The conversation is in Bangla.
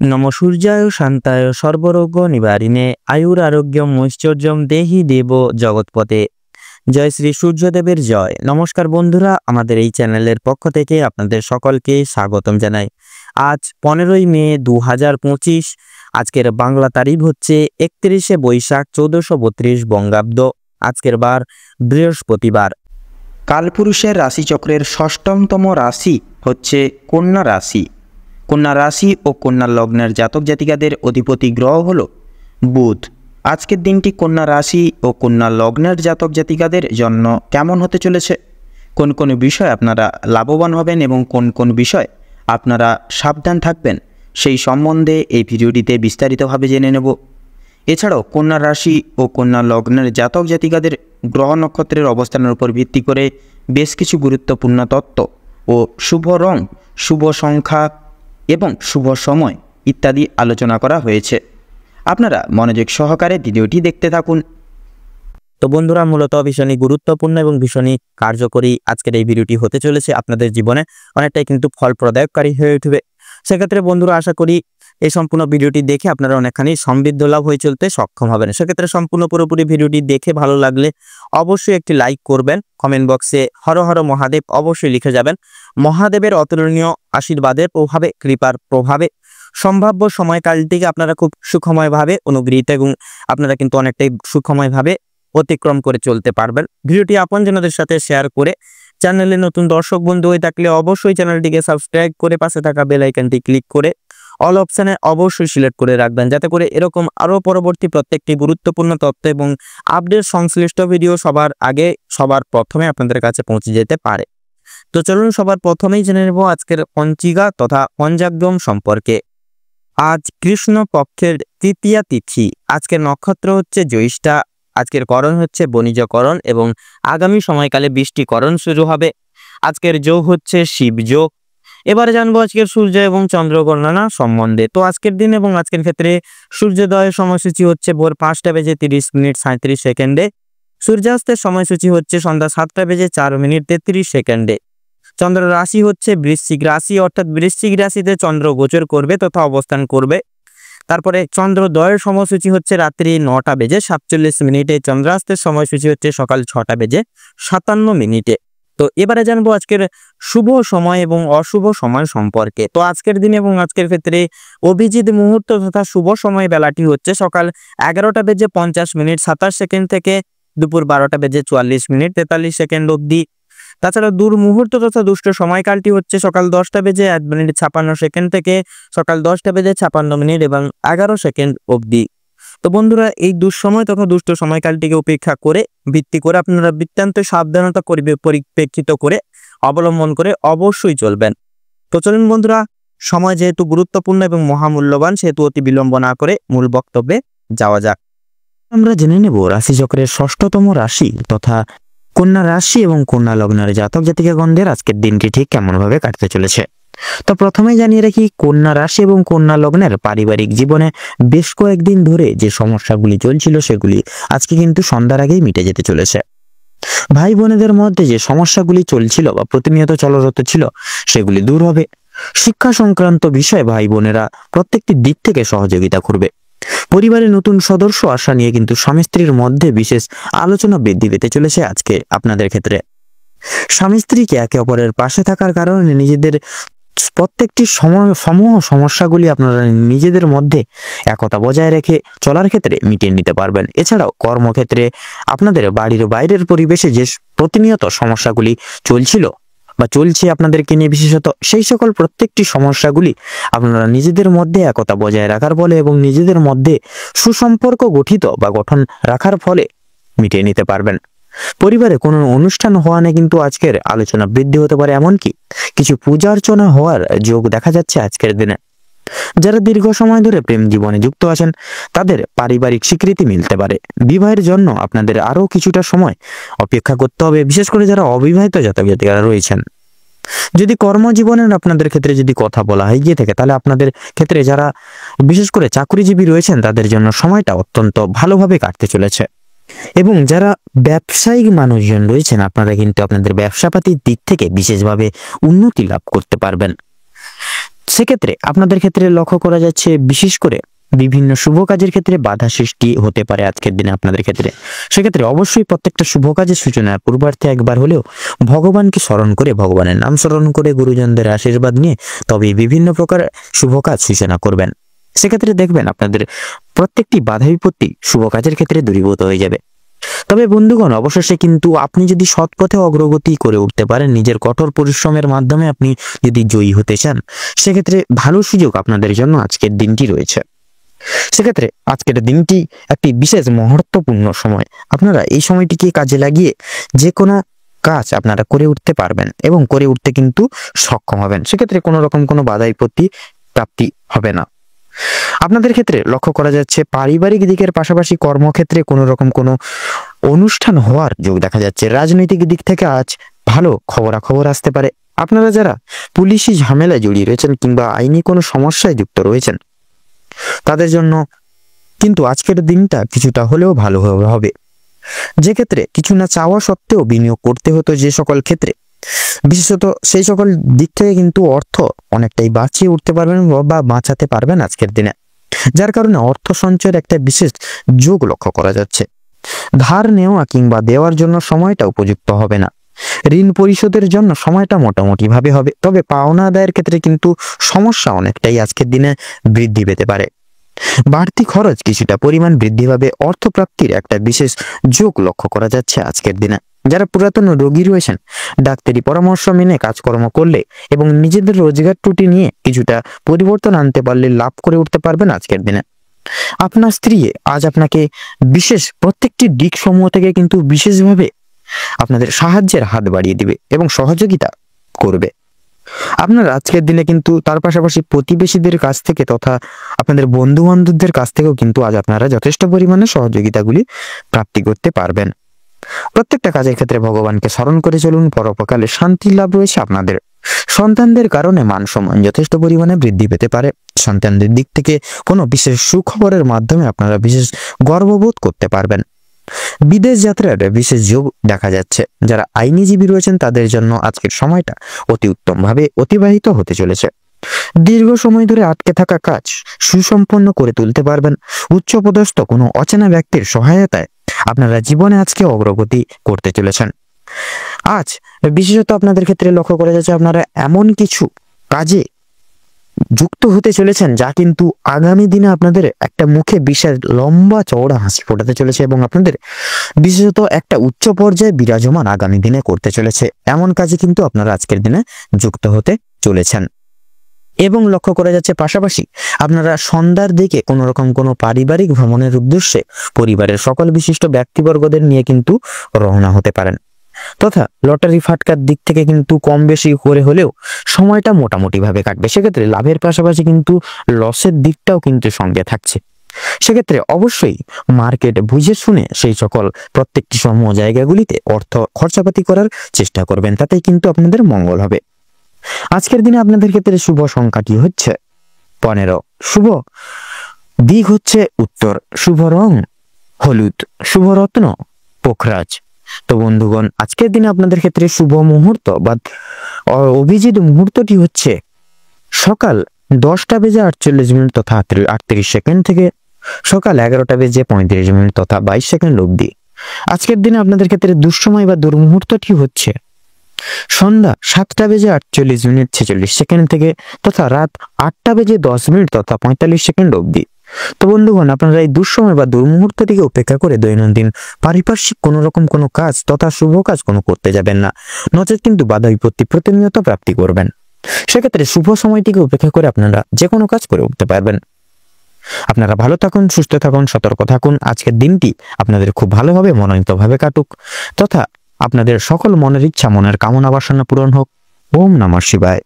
নম সূর্যায় শান্তায় সর্বরোগ নিবারিণে আয়ুরারোগ্যম ঐশ্বর্যম দেহি দেব জগৎপতে। জয় শ্রী সূর্যদেবের জয়। নমস্কার বন্ধুরা, আমাদের এই চ্যানেলের পক্ষ থেকে আপনাদের সকলকে স্বাগতম জানাই। আজ 15ই মে 2025। আজকের বাংলা তারিখ হচ্ছে 31শে বৈশাখ 1432 বঙ্গাব্দ। আজকের বার বৃহস্পতিবার। কালপুরুষের রাশিচক্রের ষষ্ঠতম রাশি হচ্ছে কন্যা রাশি। কন্যা রাশি ও কন্যা লগ্নের জাতক জাতিকাদের অধিপতি গ্রহ হল বুধ। আজকের দিনটি কন্যা রাশি ও কন্যা লগ্নের জাতক জাতিকাদের জন্য কেমন হতে চলেছে, কোন কোন বিষয় আপনারা লাভবান হবেন এবং কোন কোন বিষয় আপনারা সাবধান থাকবেন, সেই সম্বন্ধে এই ভিডিওটিতে বিস্তারিতভাবে জেনে নেব। এছাড়াও কন্যা রাশি ও কন্যা লগ্নের জাতক জাতিকাদের গ্রহ নক্ষত্রের অবস্থানের উপর ভিত্তি করে বেশ কিছু গুরুত্বপূর্ণ তত্ত্ব ও শুভ রং, শুভ সংখ্যা এবং শুভ সময় ইত্যাদি আলোচনা করা হয়েছে। আপনারা মনোযোগ সহকারে ভিডিওটি দেখতে থাকুন। তো বন্ধুরা, মূলত ভীষণই গুরুত্বপূর্ণ এবং ভীষণই কার্যকরী আজকের এই ভিডিওটি হতে চলেছে। আপনাদের জীবনে অনেকটাই কিন্তু ফলপ্রদায়ককারী হয়ে উঠবে। সেক্ষেত্রে বন্ধুরা, আশা করি এই সম্পূর্ণ ভিডিওটি দেখে আপনারা অনেকখানি সমৃদ্ধ লাভ হয়ে চলতে সক্ষম হবেন। সেক্ষেত্রে সম্পূর্ণ পুরোপুরি ভিডিওটি দেখে ভালো লাগলে অবশ্যই একটি লাইক করবেন। কমেন্ট বক্সে হর হর মহাদেব অবশ্যই লিখে যাবেন। মহাদেবের অতুলনীয় আশীর্বাদের প্রভাবে, কৃপার প্রভাবে সম্ভাব্য সময়কালটিকে আপনারা খুব সুখময়ভাবে অনুগৃহীত এবং আপনারা কিন্তু অনেকটাই সুখময়ভাবে অতিক্রম করে চলতে পারবেন। ভিডিওটি আপনজনদের সাথে শেয়ার করে, চ্যানেলে নতুন দর্শক বন্ধু হয়ে থাকলে অবশ্যই চ্যানেলটিকে সাবস্ক্রাইব করে পাশে থাকা বেল আইকনটি ক্লিক করে অল অপশানে অবশ্যই সিলেক্ট করে রাখবেন, যাতে করে এরকম আরও পরবর্তী প্রত্যেকটি গুরুত্বপূর্ণ তথ্য এবং আপডেট সংশ্লিষ্ট ভিডিও সবার আগে, সবার প্রথমে আপনাদের কাছে পৌঁছে যেতে পারে। তো চলুন সবার প্রথমেই জেনে নেব আজকের পঞ্জিকা তথা পঞ্চাঙ্গম সম্পর্কে। আজ কৃষ্ণ পক্ষের তৃতীয়া তিথি। আজকের নক্ষত্র হচ্ছে জ্যৈষ্ঠা। আজকের করণ হচ্ছে বণিজকরণ এবং আগামী সময়কালে বৃষ্টিকরণ শুরু হবে। আজকের যোগ হচ্ছে শিব যোগ। এবারে জানবো আজকের সূর্য এবং চন্দ্র গণনা সম্বন্ধে। তো আজকের দিন এবং আজকের ক্ষেত্রে সূর্যোদয়ের সময়সূচি হচ্ছে ভোর 5:30 সূর্যাস্তের সময়সূচি হচ্ছে সন্ধ্যা 7:04 চন্দ্র রাশি হচ্ছে বৃশ্চিক রাশি, অর্থাৎ বৃশ্চিক রাশিতে চন্দ্র গোচর করবে তথা অবস্থান করবে। তারপরে চন্দ্রোদয়ের সময়সূচি হচ্ছে রাত্রি 9:47, চন্দ্রাস্তের সময়সূচি হচ্ছে সকাল 6:57। তো এবারে জানবো আজকের শুভ সময় এবং অশুভ সময় সম্পর্কে। তো আজকের দিন এবং আজকের ক্ষেত্রে অভিজিৎ মুহূর্ত তথা শুভ সময় বেলাটি হচ্ছে সকাল 11:50 থেকে দুপুর 12:44 অবধি। তাছাড়া দুর্মুহূর্ত তথা দুষ্ট সময়কালটি হচ্ছে সকাল 10:01 থেকে সকাল 10:56 এবং 11 অবধি। তো বন্ধুরা, এই দুঃসময় তথা দুষ্ট সময়কালটিকে উপেক্ষা করে, ভিত্তি করে আপনারা বৃত্তান্ত সাবধানতা পরিপ্রেক্ষিত করে অবলম্বন করে অবশ্যই চলবেন। তো চলুন বন্ধুরা, সময় যেহেতু গুরুত্বপূর্ণ এবং মহামূল্যবান, সেহেতু অতি বিলম্ব না করে মূল বক্তব্যে যাওয়া যাক। আমরা জেনে নেব রাশিচক্রের ষষ্ঠতম রাশি তথা কন্যা রাশি এবং কন্যা লগ্নের জাতক জাতিকাগণদের আজকের দিনটি ঠিক কেমনভাবে কাটতে চলেছে। তো প্রথমেই জানিয়ে রাখি, কন্যা রাশি এবং কন্যা লগ্নের পারিবারিক জীবনে বেশ কয়েকদিন ধরে যে সমস্যাগুলি চলছিল সেগুলি আজকে কিন্তু সন্ধ্যার আগেই মিটে যেতে চলেছে। ভাই বোনেদের মধ্যে যে সমস্যাগুলি চলছিল বা প্রতিনিয়ত চলরত ছিল সেগুলি দূর হবে। শিক্ষা সংক্রান্ত বিষয়ে ভাই বোনেরা প্রত্যেকটি দিক থেকে সহযোগিতা করবে। পরিবারের নতুন সদস্য আসা নিয়ে কিন্তু স্বামী স্ত্রীর মধ্যে বিশেষ আলোচনা বৃদ্ধি পেতে চলেছে আজকে আপনাদের ক্ষেত্রে। স্বামী স্ত্রীকে একে অপরের পাশে থাকার কারণে নিজেদের প্রত্যেকটি সমূহ সমস্যাগুলি আপনারা নিজেদের মধ্যে একতা বজায় রেখে চলার ক্ষেত্রে মিটিয়ে নিতে পারবেন। এছাড়াও কর্মক্ষেত্রে আপনাদের বাড়ির বাইরের পরিবেশে যে প্রতিনিয়ত সমস্যাগুলি চলছিল বা চলছে আপনাদেরকে নিয়ে বিশেষত, সেই সকল প্রত্যেকটি সমস্যাগুলি আপনারা নিজেদের মধ্যে একতা বজায় রাখার ফলে এবং নিজেদের মধ্যে সুসম্পর্ক গঠন রাখার ফলে মিটিয়ে নিতে পারবেন। পরিবারে কোনো অনুষ্ঠান হওয়া নিয়ে কিন্তু আজকের আলোচনা বৃদ্ধি হতে পারে, এমনকি কিছু পূজা অর্চনা হওয়ার যোগ দেখা যাচ্ছে আজকের দিনে। যারা দীর্ঘ সময় ধরে প্রেম জীবনে যুক্ত আছেন তাদের পারিবারিক স্বীকৃতি মিলতে পারে। বিবাহের জন্য আপনাদের আরো কিছুটা সময় অপেক্ষা করতে হবে, বিশেষ করে যারা অবিবাহিত জাতক জাতিকারা রয়েছেন। যদি কর্মজীবনের আপনাদের ক্ষেত্রে যদি কথা বলা হয় গিয়ে থাকে, তাহলে আপনাদের ক্ষেত্রে যারা বিশেষ করে চাকরিজীবী রয়েছেন তাদের জন্য সময়টা অত্যন্ত ভালোভাবে কাটতে চলেছে। এবং যারা ব্যবসায়িক মানুষজন রয়েছেন আপনারা কিন্তু আপনাদের ব্যবসাপাতির দিক থেকে বিশেষভাবে উন্নতি লাভ করতে পারবেন। সেক্ষেত্রে আপনাদের ক্ষেত্রে লক্ষ্য করা যাচ্ছে বিশেষ করে বিভিন্ন শুভ কাজের ক্ষেত্রে বাধা সৃষ্টি হতে পারে আজকের দিনে আপনাদের ক্ষেত্রে। সেক্ষেত্রে অবশ্যই প্রত্যেকটা শুভ কাজের সূচনার পূর্বার্থে একবার হলেও ভগবানকে স্মরণ করে, ভগবানের নাম স্মরণ করে, গুরুজনদের আশীর্বাদ নিয়ে তবে বিভিন্ন প্রকার শুভ কাজ সূচনা করবেন। সেক্ষেত্রে দেখবেন আপনাদের প্রত্যেকটি বাধা বিপত্তি শুভ কাজের ক্ষেত্রে দূরীভূত হয়ে যাবে। তবে বন্ধুগণ, অবশেষে কিন্তু আপনি যদি সৎ পথে অগ্রগতি করে উঠতে পারেন, নিজের কঠোর পরিশ্রমের মাধ্যমে আপনি যদি জয়ী হতে চান, সেক্ষেত্রে ভালো সুযোগ আপনাদের জন্য আজকের দিনটি রয়েছে। সেক্ষেত্রে আজকের দিনটি একটি বিশেষ মহত্বপূর্ণ সময়। আপনারা এই সময়টিকে কাজে লাগিয়ে যে কোনো কাজ আপনারা করে উঠতে পারবেন এবং করে উঠতে কিন্তু সক্ষম হবেন। সেক্ষেত্রে কোনো রকম কোনো বাধা বিপত্তি প্রাপ্তি হবে না। আপনাদের ক্ষেত্রে লক্ষ্য করা যাচ্ছে পারিবারিক দিকের পাশাপাশি কর্মক্ষেত্রে কোনো রকম কোনো অনুষ্ঠান হওয়ার যোগ দেখা যাচ্ছে। রাজনৈতিক দিক থেকে আজ ভালো খবরাখবর আসতে পারে। আপনারা যারা পুলিশি ঝামেলায় জড়িয়ে রয়েছেন কিংবা আইনি কোনো সমস্যায় যুক্ত রয়েছেন, তাদের জন্য কিন্তু আজকের দিনটা কিছুটা হলেও ভালো হবে। যে ক্ষেত্রে কিছু না চাওয়া সত্ত্বেও বিনিয়োগ করতে হতো যে সকল ক্ষেত্রে, বিশেষত সেই সকল দিক থেকে কিন্তু অর্থ অনেকটাই বাঁচিয়ে উঠতে পারবেন বা বাঁচাতে পারবেন আজকের দিনে, যার কারণে অর্থ সঞ্চয়ের একটা বিশেষ যোগ লক্ষ্য করা যাচ্ছে। ধার নেওয়া কিংবা দেওয়ার জন্য সময়টা উপযুক্ত হবে না। ঋণ পরিশোধের জন্য সময়টা মোটামুটি ভাবে হবে, তবে পাওনা আদায়ের ক্ষেত্রে কিন্তু সমস্যা অনেকটাই আজকের দিনে বৃদ্ধি পেতে পারে। বাড়তি খরচ কিছুটা পরিমাণ বৃদ্ধি পাবে। অর্থপ্রাপ্তির একটা বিশেষ যোগ লক্ষ্য করা যাচ্ছে আজকের দিনে। যারা পুরাতন রোগী রয়েছেন, ডাক্তারি পরামর্শ মেনে কাজকর্ম করলে এবং নিজেদের রোজগার ত্রুটি নিয়ে কিছুটা পরিবর্তন আনতে পারলে লাভ করে উঠতে পারবেন আজকের দিনে। আপনার স্ত্রী আজ আপনাকে বিশেষ প্রত্যেকটি দিক সমূহ থেকে কিন্তু বিশেষভাবে আপনাদের সাহায্যের হাত বাড়িয়ে দিবে এবং সহযোগিতা করবে। আপনার আজকের দিনে কিন্তু তার পাশাপাশি প্রতিবেশীদের কাছ থেকে তথা আপনাদের বন্ধু বান্ধবদের কাছ থেকেও কিন্তু আজ আপনারা যথেষ্ট পরিমাণে সহযোগিতাগুলি প্রাপ্তি করতে পারবেন। প্রত্যেকটা কাজের ক্ষেত্রে ভগবানকে স্মরণ করে চলুন। পরোপকালে শান্তি লাভ রয়েছে আপনাদের। সন্তানদের কারণে মান সম্মান যথেষ্ট পরিমাণে বৃদ্ধি পেতে পারে। সন্তানদের দিক থেকে কোনো বিশেষ সুখবরের মাধ্যমে আপনারা বিশেষ গর্ববোধ করতে পারবেন। বিদেশ যাত্রার বিশেষ যোগ দেখা যাচ্ছে। যারা আইনজীবী রয়েছেন তাদের জন্য আজকের সময়টা অতি উত্তমভাবে অতিবাহিত হতে চলেছে। দীর্ঘ সময় ধরে আটকে থাকা কাজ সুসম্পন্ন করে তুলতে পারবেন। উচ্চপদস্থ কোনো অচেনা ব্যক্তির সহায়তায় আপনারা জীবনে আজকে অগ্রগতি করতে চলেছেন। আজ বিশেষত আপনাদের ক্ষেত্রে লক্ষ্য করা যাচ্ছে আপনারা এমন কিছু কাজে যুক্ত হতে চলেছেন যা কিন্তু আগামী দিনে আপনাদের একটা মুখে বিশাল লম্বা চওড়া হাসি ফোটাতে চলেছে এবং আপনাদের বিশেষত একটা উচ্চ পর্যায়ে বিরাজমান আগামী দিনে করতে চলেছে। এমন কাজে কিন্তু আপনারা আজকের দিনে যুক্ত হতে চলেছেন। এবং লক্ষ্য করা যাচ্ছে পাশাপাশি আপনারা সন্ধ্যার দিকে কোনো রকম কোনো পারিবারিক ভ্রমণের উদ্দেশ্যে পরিবারের সকল বিশিষ্ট ব্যক্তিবর্গদের নিয়ে কিন্তু রওনা হতে পারেন। তথা লটারি ফাটকার দিক থেকে কিন্তু কম বেশি করে হলেও সময়টা মোটামুটি ভাবে কাটবে। সেক্ষেত্রে লাভের পাশাপাশি কিন্তু লসের দিকটাও কিন্তু সঙ্গে থাকছে। সেক্ষেত্রে অবশ্যই মার্কেট বুঝে শুনে সেই সকল প্রত্যেকটি সমূহ জায়গাগুলিতে অর্থ খরচাপাতি করার চেষ্টা করবেন, তাতেই কিন্তু আপনাদের মঙ্গল হবে। আজকের দিনে আপনাদের ক্ষেত্রে শুভ সংখ্যাটি হচ্ছে 15। শুভ দিক হচ্ছে উত্তর। শুভ রং হলুদ। শুভ রত্ন পোখরাজ। তো বন্ধুগণ, আজকের দিনে আপনাদের ক্ষেত্রে শুভ মুহূর্ত বা অভিজিৎ মুহূর্তটি হচ্ছে সকাল 10:48 তথা 38 সেকেন্ড থেকে সকাল 11:35 তথা 22 সেকেন্ড অবধি। আজকের দিনে আপনাদের ক্ষেত্রে দুঃসময় বা দুর্মুহূর্তটি হচ্ছে সন্ধ্যা 7:48 46 সেকেন্ড থেকে তথা রাত 8:10 তথা 45 সেকেন্ড অবধি। তো বন্ধুগণ, আপনারা এই দুঃসময় বা দুর্মুহূর্তটিকে উপেক্ষা করে দৈনন্দিন পারিপার্শ্বিক কোনো রকম কোনো কাজ তথা শুভ কাজ কোনো করতে যাবেন না, নচেত কিন্তু বাধা বিপত্তি প্রতিনিয়ত প্রাপ্তি করবেন। সেক্ষেত্রে শুভ সময়টিকে উপেক্ষা করে আপনারা যে কোনো কাজ করে উঠতে পারবেন। আপনারা ভালো থাকুন, সুস্থ থাকুন, সতর্ক থাকুন। আজকের দিনটি আপনাদের খুব ভালোভাবে মনোনীতভাবে কাটুক তথা আপনাদের সকল মনের ইচ্ছা মনের কামনা বাসনা পূরণ হোক। ওম নমঃ শিবায়।